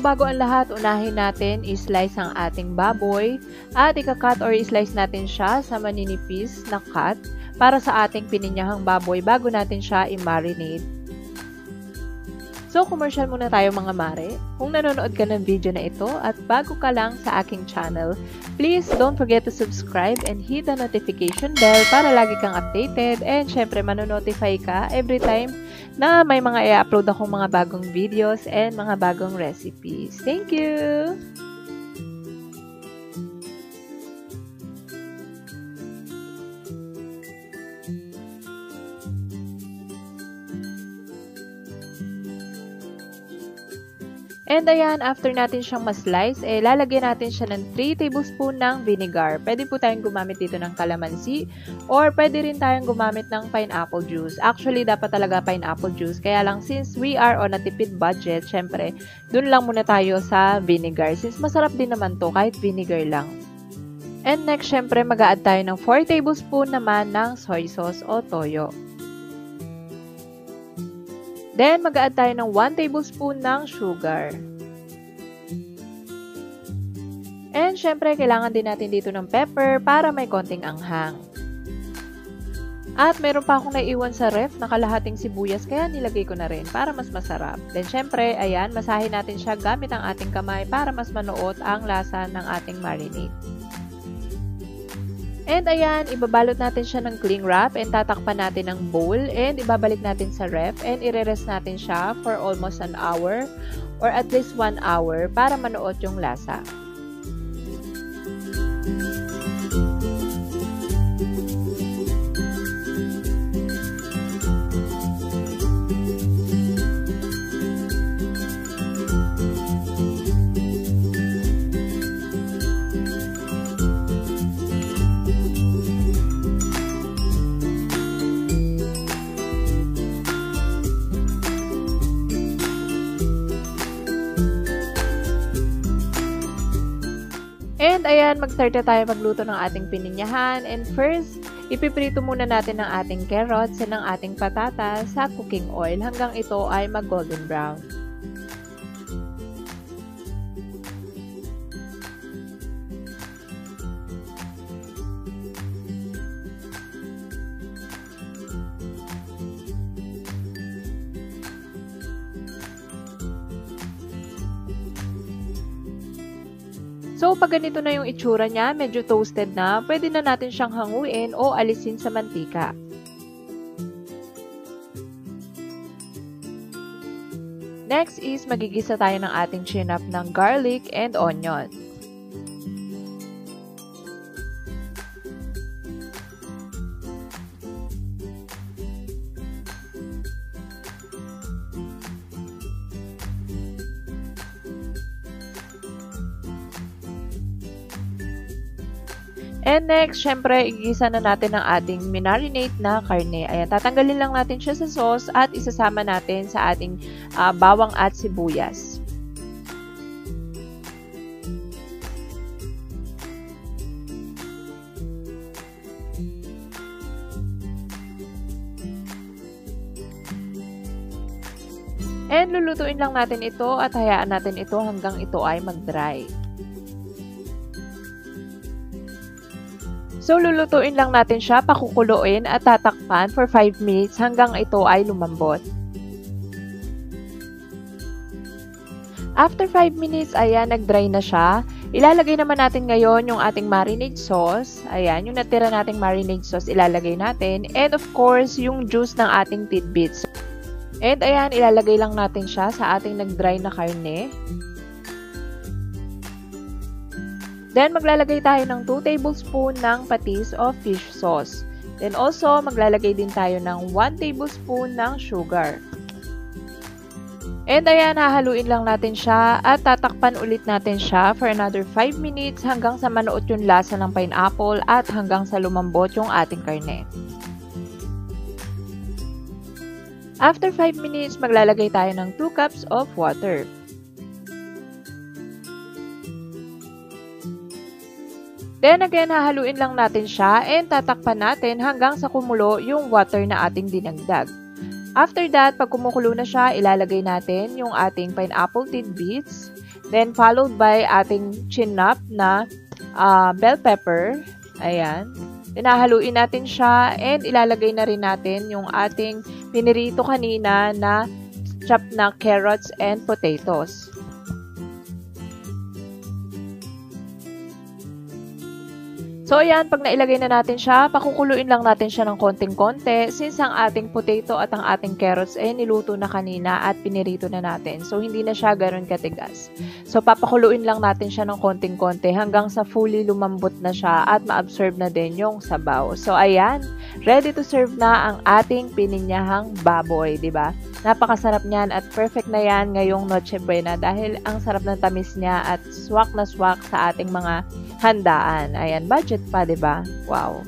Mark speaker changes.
Speaker 1: bago ang lahat, unahin natin i-slice ang ating baboy at ika-cut or i-slice natin siya sa maninipis na cut para sa ating pininyahang baboy bago natin siya i-marinate. So, commercial muna tayo mga mare. Kung nanonood ka ng video na ito at bago ka lang sa aking channel, please don't forget to subscribe and hit the notification bell para lagi kang updated and syempre manonotify ka every time na may mga i-upload akong mga bagong videos and mga bagong recipes. Thank you! And ayan, after natin siyang ma-slice, lalagyan natin siya ng 3 tablespoon ng vinegar. Pwede po tayong gumamit dito ng calamansi or pwede rin tayong gumamit ng pineapple juice. Actually, dapat talaga pineapple juice. Kaya lang, since we are on a tipid budget, syempre, dun lang muna tayo sa vinegar. Since masarap din naman to kahit vinegar lang. And next, syempre, mag-a-add tayo ng 4 tablespoon naman ng soy sauce o toyo. Then, mag-a-add tayo ng 1 tablespoon ng sugar. And, syempre, kailangan din natin dito ng pepper para may konting anghang. At, meron pa akong naiwan sa ref na kalahating sibuyas, kaya nilagay ko na rin para mas masarap. Then, syempre, ayan, masahin natin siya gamit ang ating kamay para mas manuot ang lasa ng ating marinade. And ayan, ibabalot natin siya ng cling wrap and tatakpan natin ng bowl and ibabalik natin sa ref and ire-rest natin siya for almost an hour or at least 1 hour para manuot yung lasa. And ayan, mag-start na tayo magluto ng ating pininyahan. And first, ipiprito muna natin ang ating carrots and ang ating patatas sa cooking oil hanggang ito ay mag-golden brown. So, pag ganito na yung itsura niya, medyo toasted na, pwede na natin siyang hanguin o alisin sa mantika. Next is, magigisa tayo ng ating chinap ng garlic and onion. And next, syempre, igisa na natin ang ating minarinate na karne. Ayan, tatanggalin lang natin siya sa sauce at isasama natin sa ating bawang at sibuyas. And lulutuin lang natin ito at hayaan natin ito hanggang ito ay mag-dry. So, lulutuin lang natin siya, pakukuluin at tatakpan for 5 minutes hanggang ito ay lumambot. After 5 minutes, ayan, nag-dry na siya. Ilalagay naman natin ngayon yung ating marinade sauce. Ayan, yung natira nating marinade sauce ilalagay natin. And of course, yung juice ng ating tidbits. And ayan, ilalagay lang natin siya sa ating nag-dry na karne. Then, maglalagay tayo ng 2 tablespoon ng patis o fish sauce. Then, also, maglalagay din tayo ng 1 tablespoon ng sugar. And, ayan, hahaluin lang natin siya at tatakpan ulit natin siya for another 5 minutes hanggang sa manuot yung lasa ng pineapple at hanggang sa lumambot yung ating karne. After 5 minutes, maglalagay tayo ng 2 cups of water. Then again, hahaluin lang natin siya and tatakpan natin hanggang sa kumulo yung water na ating dinagdag. After that, pag kumukulo na siya, ilalagay natin yung ating pineapple tidbits. Then, followed by ating chinap na bell pepper. Ayan. Tinahaluin natin siya and ilalagay na rin natin yung ating pinirito kanina na chopped na carrots and potatoes. So, ayan, pag nailagay na natin siya, pakukuluin lang natin siya ng konting-konti since ang ating potato at ang ating carrots ay niluto na kanina at pinirito na natin. So, hindi na siya gano'n katigas. So, papakuluin lang natin siya ng konting-konti hanggang sa fully lumambot na siya at ma-absorb na din yung sabaw. So, ayan, ready to serve na ang ating pininyahang baboy, di ba? Napakasarap niyan at perfect na yan ngayong Noche Buena dahil ang sarap ng tamis niya at swak na swak sa ating mga handaan. Ayan, budget pa, 'di ba? Wow.